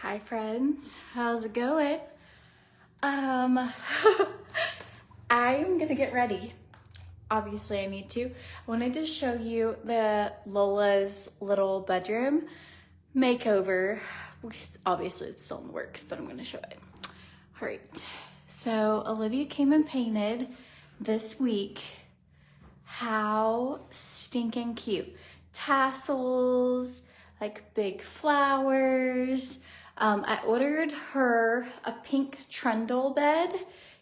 Hi friends, how's it going? I'm gonna get ready. Obviously I need to. I wanted to show you the Lola's little bedroom makeover. Obviously it's still in the works, but I'm gonna show it. All right, so Olivia came and painted this week. How stinking cute. Tassels, like big flowers. I ordered her a pink trundle bed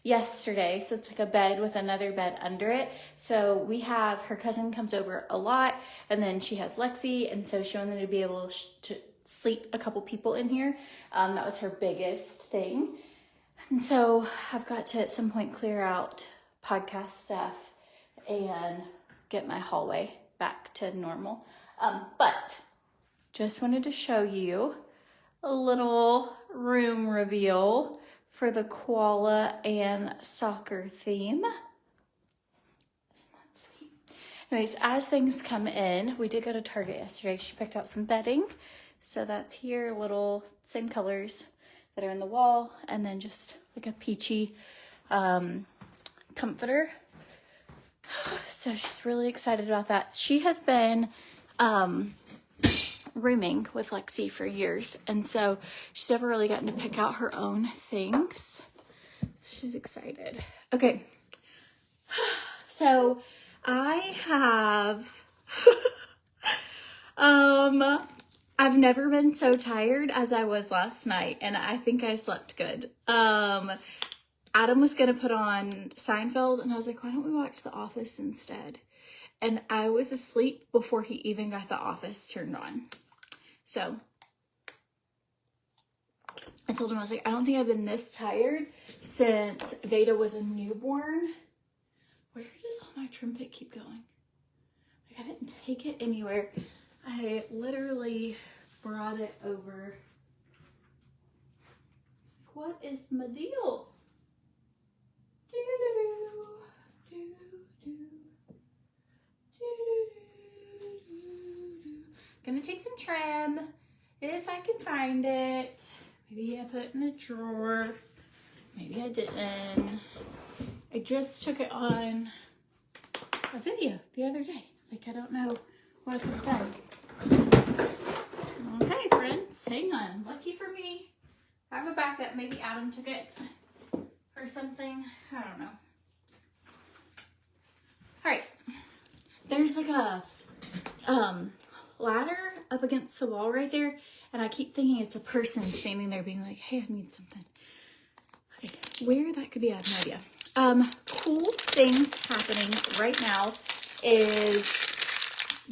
yesterday. So it's like a bed with another bed under it. So we have, her cousin comes over a lot, and then she has Lexi. And so she wanted to be able to sleep a couple people in here. That was her biggest thing. And so I've got to at some point clear out podcast stuff and get my hallway back to normal. But just wanted to show you a little room reveal for the koala and soccer theme. Let's see. Anyways, as things come in, we did go to Target yesterday. She picked out some bedding. So that's here, little same colors that are in the wall, and then just like a peachy comforter. So she's really excited about that. She has been rooming with Lexi for years, and so she's never really gotten to pick out her own things. So she's excited. Okay, so I have I've never been so tired as I was last night, and I think I slept good. Adam was gonna put on Seinfeld, and I was like, why don't we watch The Office instead? And I was asleep before he even got The Office turned on. So I told him, I was like, I don't think I've been this tired since Veda was a newborn. Where does all my TRIMFIT keep going? Like, I didn't take it anywhere. I literally brought it over. What is my deal? Gonna take some trim if I can find it. Maybe I put it in a drawer. Maybe I didn't. I just took it on a video the other day. Like, I don't know what I could have done. Okay, friends, hang on. Lucky for me, I have a backup. Maybe Adam took it or something. I don't know. All right, there's like a ladder up against the wall right there, and I keep thinking it's a person standing there being like, hey, I need something. Okay, where that could be, I have no idea. Cool things happening right now is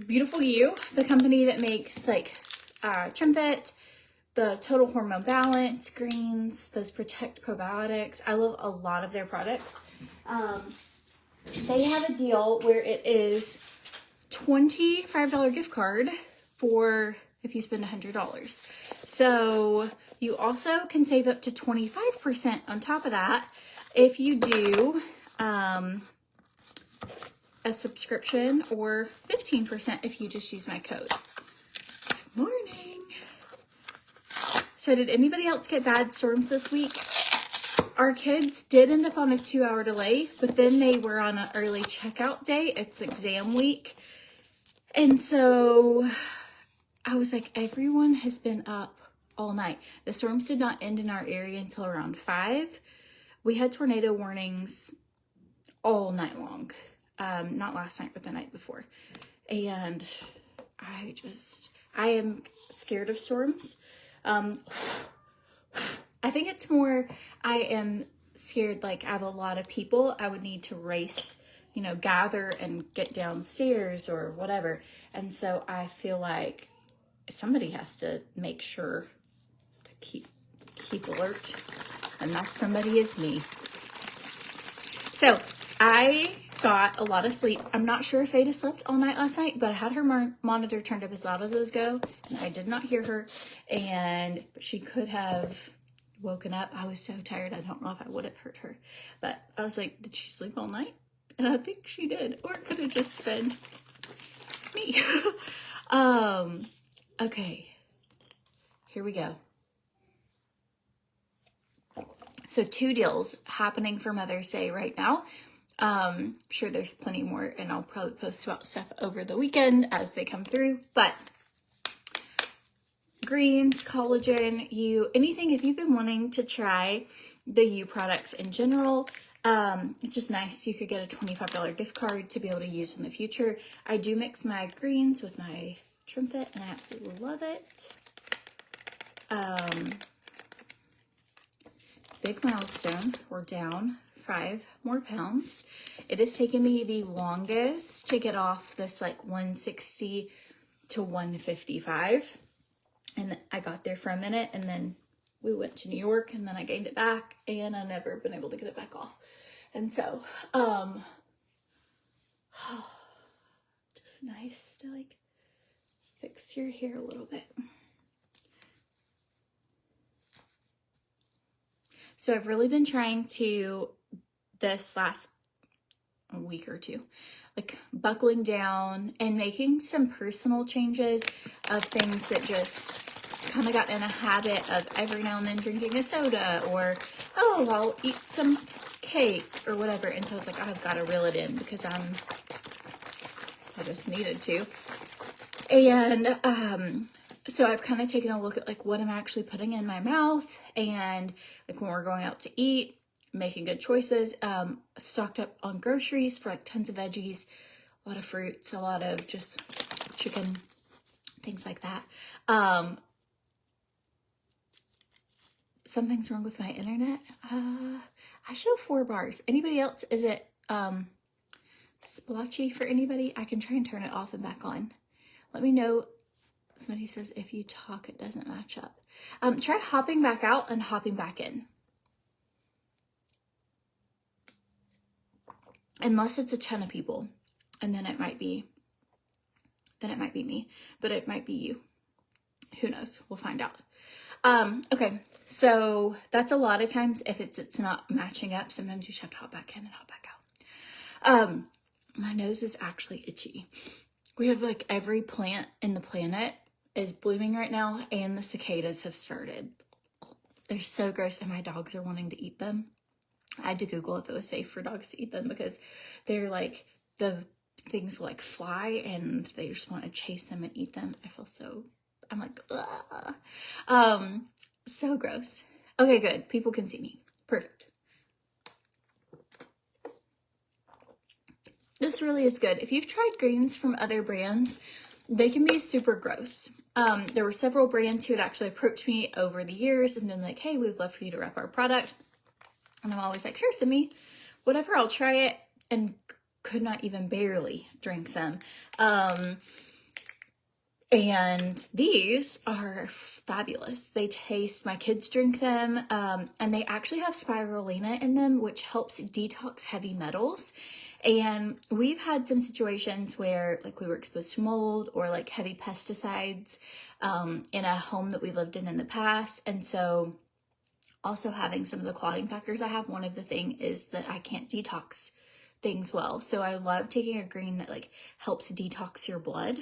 Beautiful You, the company that makes like TRIMFIT, the Total Hormone Balance greens, those Protect probiotics. I love a lot of their products. They have a deal where it is $25 gift card for if you spend $100. So you also can save up to 25% on top of that if you do a subscription, or 15% if you just use my code. Morning. So did anybody else get bad storms this week? Our kids did end up on a 2-hour delay, but then they were on an early checkout day. It's exam week. And so I was like, everyone has been up all night. The storms did not end in our area until around 5. We had tornado warnings all night long. Not last night, but the night before. And I am scared of storms. I think it's more, I am scared, like I have a lot of people I would need to race, gather and get downstairs or whatever. And so I feel like somebody has to make sure to keep alert. And that somebody is me. So I got a lot of sleep. I'm not sure if Veda slept all night last night, but I had her monitor turned up as loud as those go, and I did not hear her, and she could have woken up. I was so tired, I don't know if I would have heard her, but I was like, did she sleep all night? And I think she did, or it could have just been me. Okay, here we go. So 2 deals happening for Mother's Day right now. I'm sure there's plenty more, and I'll probably post about stuff over the weekend as they come through. But greens, collagen, anything, if you've been wanting to try the U products in general, it's just nice. You could get a $25 gift card to be able to use in the future. I do mix my greens with my TRIMFIT, and I absolutely love it. Big milestone. We're down 5 more pounds. It has taken me the longest to get off this like 160 to 155. And I got there for a minute, and then we went to New York, and then I gained it back, and I've never been able to get it back off. And so, just nice to like fix your hair a little bit. So I've really been trying to, this last week or two, like buckling down and making some personal changes of things that just kind of got in a habit of every now and then drinking a soda, or, oh, I'll eat some cake or whatever. And so I was like, I've got to reel it in because I just needed to. And so I've kind of taken a look at like what I'm actually putting in my mouth, and like when we're going out to eat, making good choices. Stocked up on groceries for like tons of veggies, a lot of fruits, a lot of just chicken, things like that. Something's wrong with my internet. I show 4 bars. Anybody else? Is it splotchy for anybody? I can try and turn it off and back on. Let me know. Somebody says if you talk, it doesn't match up. Try hopping back out and hopping back in. Unless it's a ton of people, and then it might be me, but it might be you. Who knows? We'll find out. Okay, so that's a lot of times if it's not matching up. Sometimes you just have to hop back in and hop back out. My nose is actually itchy. We have like every plant in the planet is blooming right now, and the cicadas have started. They're so gross, and my dogs are wanting to eat them. I had to Google if it was safe for dogs to eat them because they're like, the things will like fly and they just want to chase them and eat them. I'm like, ugh. So gross. Okay, good. People can see me. Perfect. This really is good. If you've tried greens from other brands, they can be super gross. There were several brands who had actually approached me over the years and been like, hey, we'd love for you to rep our product. And I'm always like, sure, send me whatever, I'll try it, and could not even barely drink them. And these are fabulous. They taste, my kids drink them, and they actually have spirulina in them, which helps detox heavy metals. And we've had some situations where like we were exposed to mold or like heavy pesticides in a home that we lived in the past. And so also having some of the clotting factors I have, one of the thing is that I can't detox things well. So I love taking a green that like helps detox your blood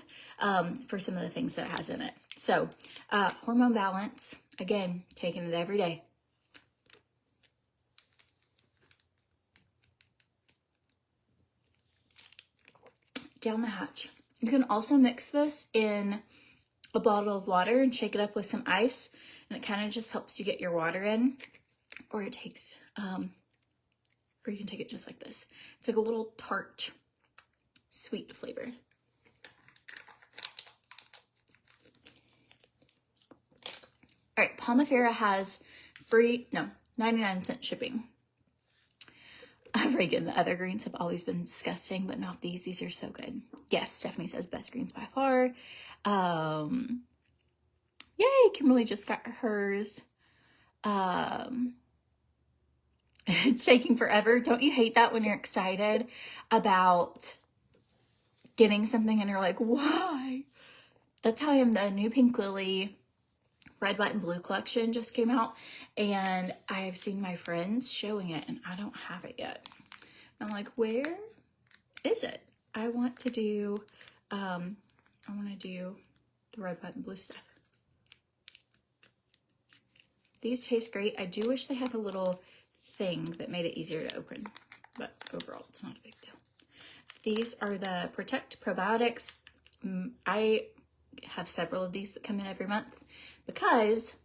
for some of the things that it has in it. So hormone balance, again, taking it every day. Down the hatch. You can also mix this in a bottle of water and shake it up with some ice, and it kind of just helps you get your water in. Or it takes, or you can take it just like this. It's like a little tart, sweet flavor. All right, POMIFERA has 99-cent shipping. Reagan, the other greens have always been disgusting, but not these. These are so good. Yes, Stephanie says best greens by far. Yay, Kimberly just got hers. It's taking forever. Don't you hate that when you're excited about getting something and you're like, why? That's how I am. The new Pink Lily Red, White, and Blue collection just came out, and I've seen my friends showing it, and I don't have it yet. I'm like, where is it? I want to do the Red, White, and Blue stuff. These taste great. I do wish they had a little thing that made it easier to open, but overall it's not a big deal. These are the Protect Probiotics. I have several of these that come in every month because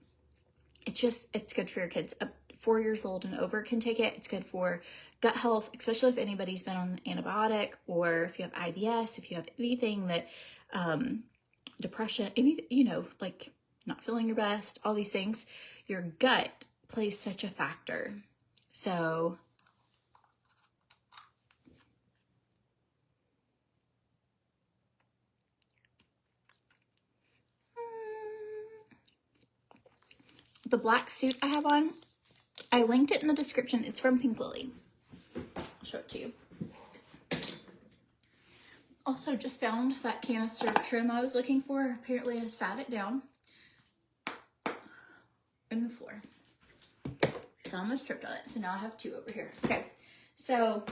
it's good for your kids. Up 4 years old and over can take it. It's good for gut health, especially if anybody's been on an antibiotic, or if you have IBS, if you have anything that, depression, like not feeling your best, all these things, your gut plays such a factor. So the black suit I have on, I linked it in the description. It's from Pink Lily. I'll show it to you. Also just found that canister trim I was looking for. Apparently I sat it down in the floor. So I almost tripped on it. So now I have two over here. Okay, so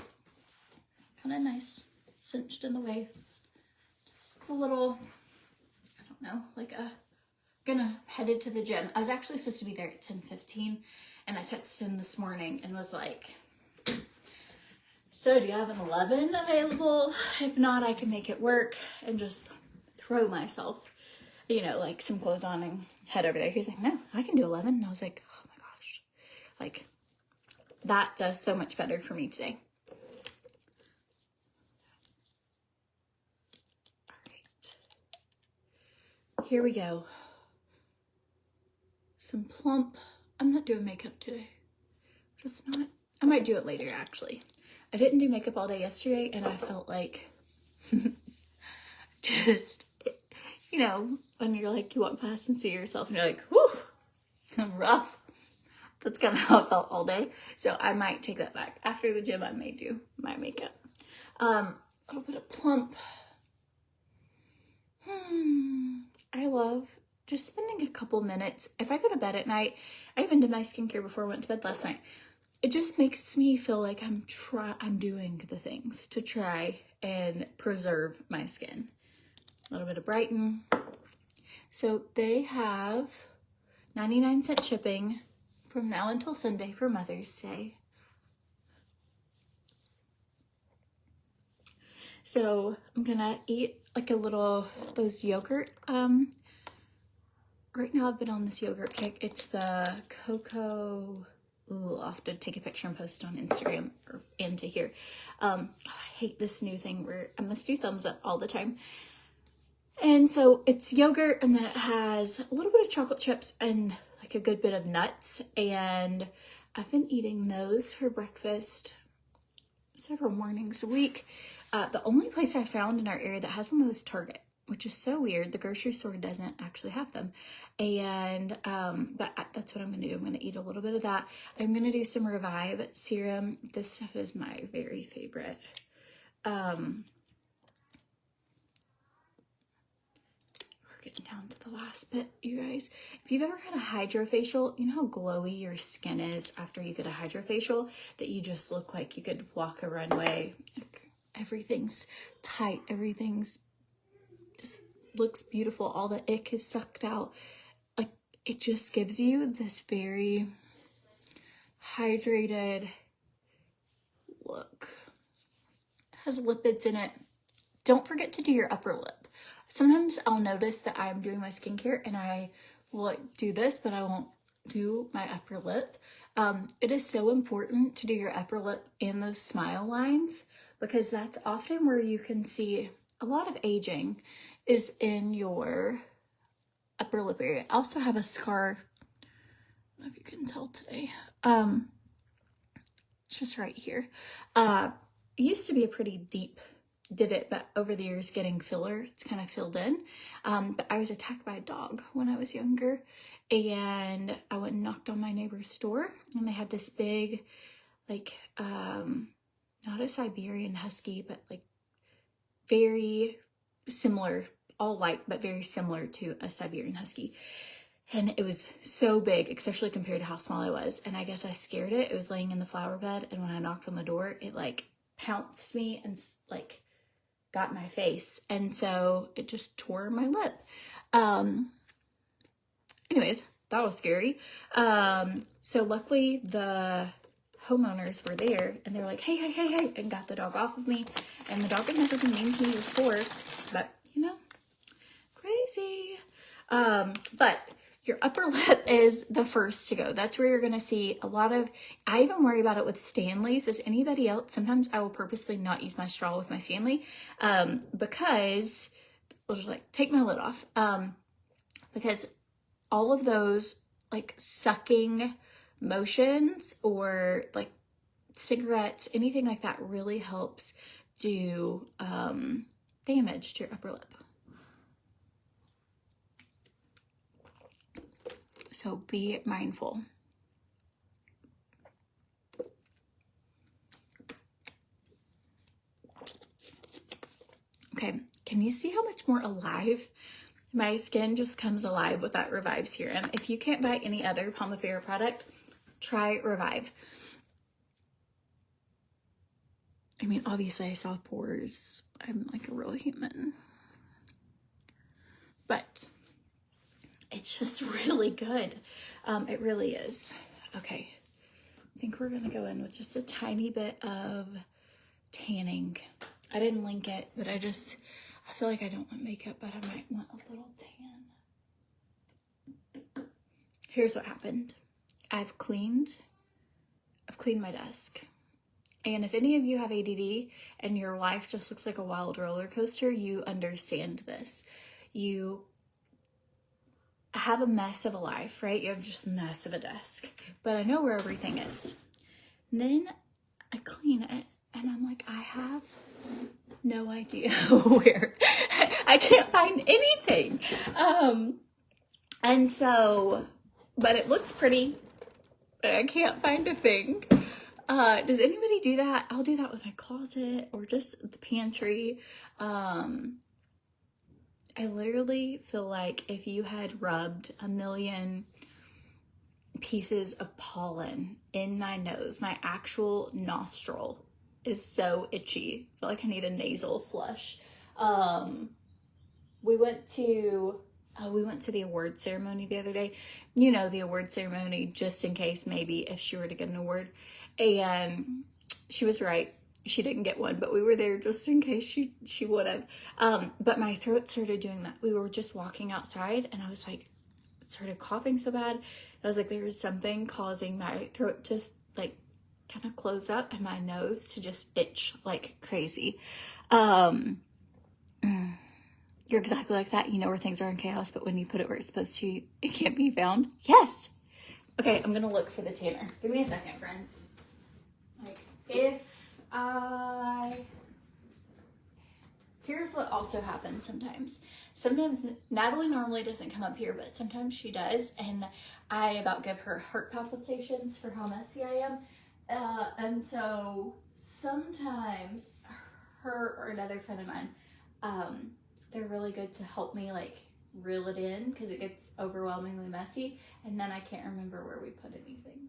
kind of nice, cinched in the waist. Just a little, I don't know, like gonna headed to the gym. I was actually supposed to be there at 10:15, and I texted him this morning and was like, so do you have an 11 available? If not, I can make it work and just throw myself, like some clothes on and head over there. He was like, no, I can do 11. And I was like, oh my gosh, like that does so much better for me today. All right, here we go. Some plump, I'm not doing makeup today. Just not, I might do it later actually. I didn't do makeup all day yesterday and I felt like just, when you're like, you walk past and see yourself and you're like, whew, I'm rough. That's kind of how it felt all day. So I might take that back. After the gym, I may do my makeup. A little bit of plump. I love just spending a couple minutes. If I go to bed at night, I even did my skincare before I went to bed last night. It just makes me feel like I'm doing the things to try and preserve my skin. A little bit of Brighten. So they have 99-cent shipping from now until Sunday for Mother's Day. So I'm gonna eat like a little, those yogurt. Right now I've been on this yogurt kick. It's the cocoa. Ooh, I'll have to take a picture and post it on Instagram or into here. I hate this new thing where I must do thumbs up all the time. And so it's yogurt, and then it has a little bit of chocolate chips and like a good bit of nuts. And I've been eating those for breakfast several mornings a week. The only place I found in our area that has them was Target, which is so weird. The grocery store doesn't actually have them. And, but that's what I'm going to do. I'm going to eat a little bit of that. I'm going to do some Revive serum. This stuff is my very favorite. We're getting down to the last bit, you guys. If you've ever had a hydrofacial, you know how glowy your skin is after you get a hydrofacial, that you just look like you could walk a runway. Like, everything's tight. Everything's just looks beautiful. All the ick is sucked out. Like, it just gives you this very hydrated look. It has lipids in it. Don't forget to do your upper lip. Sometimes I'll notice that I'm doing my skincare and I will like do this, but I won't do my upper lip. It is so important to do your upper lip and those smile lines, because that's often where you can see a lot of aging is in your upper lip area. I also have a scar. I don't know if you can tell today. It's just right here. It used to be a pretty deep divot, but over the years getting filler, it's kind of filled in. But I was attacked by a dog when I was younger, and I went and knocked on my neighbor's store, and they had this big, like, not a Siberian Husky, but like very similar, all white, but very similar to a Siberian Husky. And it was so big, especially compared to how small I was. And I guess I scared it. It was laying in the flower bed, and when I knocked on the door, it like pounced me and like got my face. And so it just tore my lip. Anyways, that was scary. So luckily the homeowners were there, and they're like, hey, hey, hey, hey, and got the dog off of me. And the dog had never been mean to me before, but, you know, crazy. But your upper lip is the first to go. That's where you're going to see a lot of, I even worry about it with Stanleys. As anybody else, sometimes I will purposely not use my straw with my Stanley, because I'll just like take my lid off, because all of those like sucking motions or like cigarettes, anything like that really helps do damage to your upper lip. So be mindful. Okay, can you see how much more alive my skin just comes alive with that Revive serum? If you can't buy any other POMIFERA product, try Revive. I mean, obviously I saw pores. I'm like a real human. But it's just really good. It really is. Okay, I think we're gonna go in with just a tiny bit of tanning. I didn't link it, but I feel like I don't want makeup, but I might want a little tan. Here's what happened. I've cleaned my desk. And if any of you have ADD and your life just looks like a wild roller coaster, you understand this. You have a mess of a life, right? You have just a mess of a desk, but I know where everything is. And then I clean it and I'm like, I have no idea where. I can't find anything. And so, but it looks pretty, but I can't find a thing. Does anybody do that? I'll do that with my closet or just the pantry. I literally feel like if you had rubbed a million pieces of pollen in my nose, my actual nostril is so itchy. I feel like I need a nasal flush. We went to the award ceremony the other day. You know, the award ceremony, just in case maybe if she were to get an award. And she was right. She didn't get one, but we were there just in case she would have. But my throat started doing that. We were just walking outside and I was like, started coughing so bad. I was like, there was something causing my throat to like kind of close up and my nose to just itch like crazy. You're exactly like that. You know where things are in chaos, but when you put it where it's supposed to, it can't be found. Yes. Okay, I'm gonna look for the tanner. Give me a second, friends. Like, here's what also happens sometimes. Sometimes Natalie normally doesn't come up here, but sometimes she does, and I about give her heart palpitations for how messy I am. And so sometimes her or another friend of mine, they're really good to help me like reel it in because it gets overwhelmingly messy, and then I can't remember where we put anything.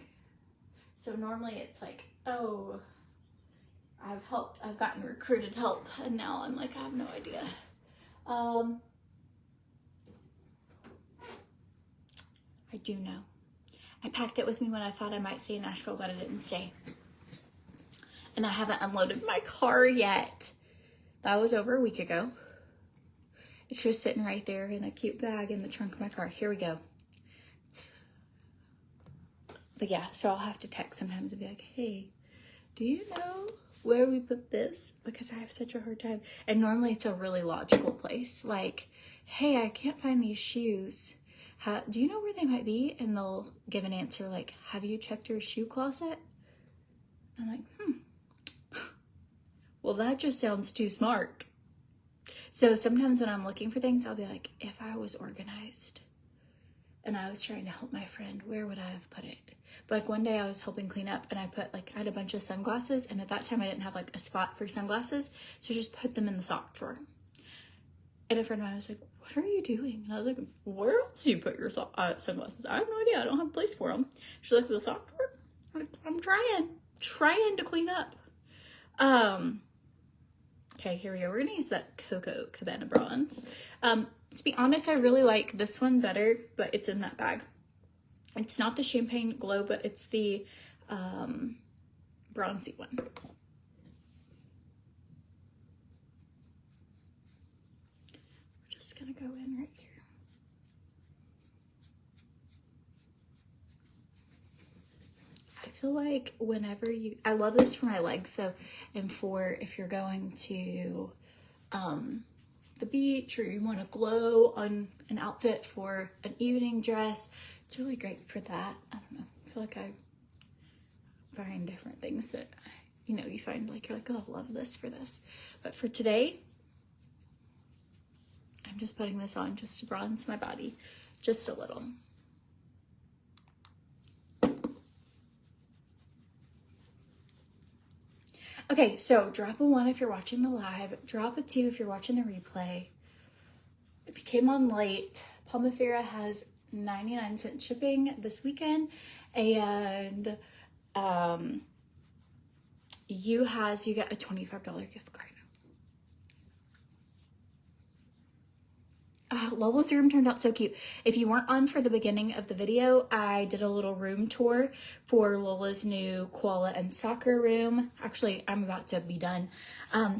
So normally it's like, oh, I've gotten recruited help, and now I'm like, I have no idea. I do know. I packed it with me when I thought I might stay in Nashville, but I didn't stay. And I haven't unloaded my car yet. That was over a week ago. It's just sitting right there in a cute bag in the trunk of my car. Here we go. But yeah, so I'll have to text sometimes and be like, hey, do you know where we put this? Because I have such a hard time. And normally it's a really logical place. Like, hey, I can't find these shoes. Do you know where they might be? And they'll give an answer like, have you checked your shoe closet? I'm like, well, that just sounds too smart. So sometimes when I'm looking for things, I'll be like, if I was organized and I was trying to help my friend, where would I have put it? But like one day I was helping clean up and I had a bunch of sunglasses, and at that time I didn't have like a spot for sunglasses, so I just put them in the sock drawer. And a friend of mine was like, what are you doing? And I was like, where else do you put your sunglasses? I have no idea. I don't have a place for them. She's like, the sock drawer? I'm trying to clean up. Okay, here we go. We're gonna use that Coco Cabana bronze. To be honest, I really like this one better, but it's in that bag. It's not the Champagne Glow, but it's the bronzy one. We're just gonna go in right here. I feel like whenever I love this for my legs though, and for if you're going to the beach or you want to glow on an outfit for an evening dress, it's really great for that. I don't know, I feel like I find different things that, you know, you find like, you're like, oh, I love this for this. But for today, I'm just putting this on just to bronze my body, just a little. Okay, so drop a 1 if you're watching the live, drop a 2 if you're watching the replay. If you came on late, POMIFERA has 99-cent shipping this weekend, and you get a $25 gift card. Lola's room turned out so cute. If you weren't on for the beginning of the video, I did a little room tour for Lola's new koala and soccer room. Actually, I'm about to be done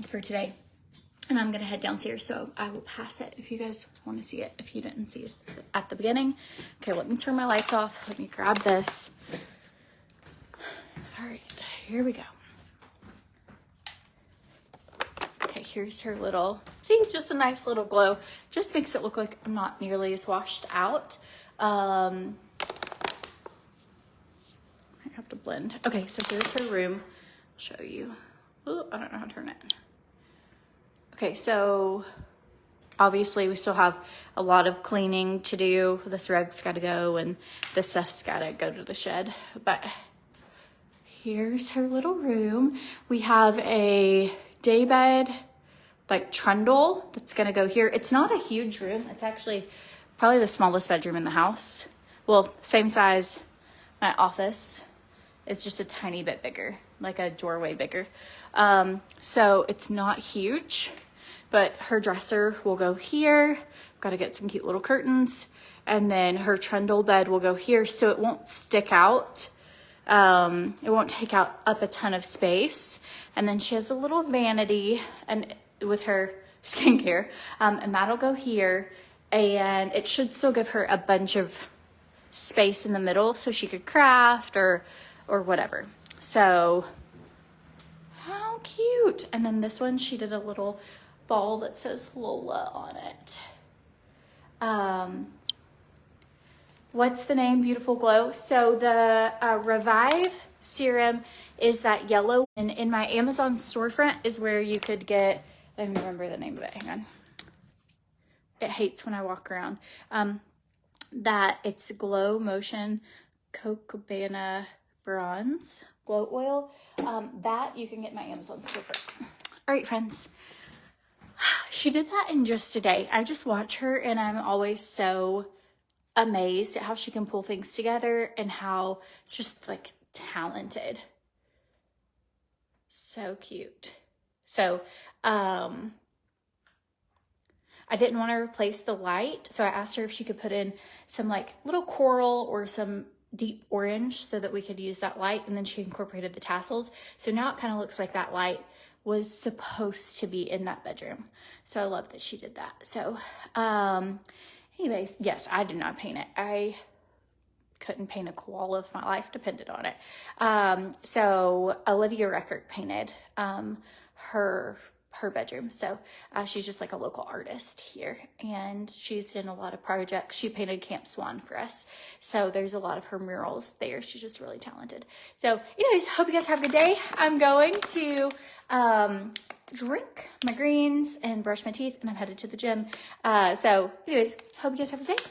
for today, and I'm gonna head downstairs, so I will pass it if you guys want to see it, if you didn't see it at the beginning. Okay, let me turn my lights off. Let me grab this. All right, here we go. Here's her little, see, just a nice little glow. Just makes it look like I'm not nearly as washed out. I have to blend. Okay, so here's her room. I'll show you. Oh, I don't know how to turn it. Okay, so obviously we still have a lot of cleaning to do. This rug's gotta go and this stuff's gotta go to the shed. But here's her little room. We have a day bed, like trundle, that's gonna go here. It's not a huge room. It's actually probably the smallest bedroom in the house. Well, same size my office. It's just a tiny bit bigger, like a doorway bigger. So it's not huge, but her dresser will go here. Gotta get some cute little curtains. And then her trundle bed will go here, so it won't stick out. It won't take up a ton of space. And then she has a little vanity and with her skincare, and that'll go here. And it should still give her a bunch of space in the middle so she could craft or whatever. So how cute. And then this one, she did a little ball that says Lola on it. What's the name? Beautiful Glow. So the Revive serum is that yellow, and in my Amazon storefront is where you could get, I don't even remember the name of it, hang on. It hates when I walk around. That it's Glow Motion Cocobana Bronze Glow Oil. That you can get in my Amazon storefront. All right, friends. She did that in just a day. I just watch her and I'm always so amazed at how she can pull things together and how just like talented. So cute. So I didn't want to replace the light, so I asked her if she could put in some like little coral or some deep orange so that we could use that light, and then she incorporated the tassels. So now it kind of looks like that light was supposed to be in that bedroom. So I love that she did that. So anyways, yes, I did not paint it. I couldn't paint a koala if my life depended on it. So Olivia Record painted her bedroom. So she's just like a local artist here, and she's done a lot of projects. She painted Camp Swan for us. So there's a lot of her murals there. She's just really talented. So anyways, hope you guys have a good day. I'm going to drink my greens and brush my teeth, and I'm headed to the gym. So anyways, hope you guys have a good day.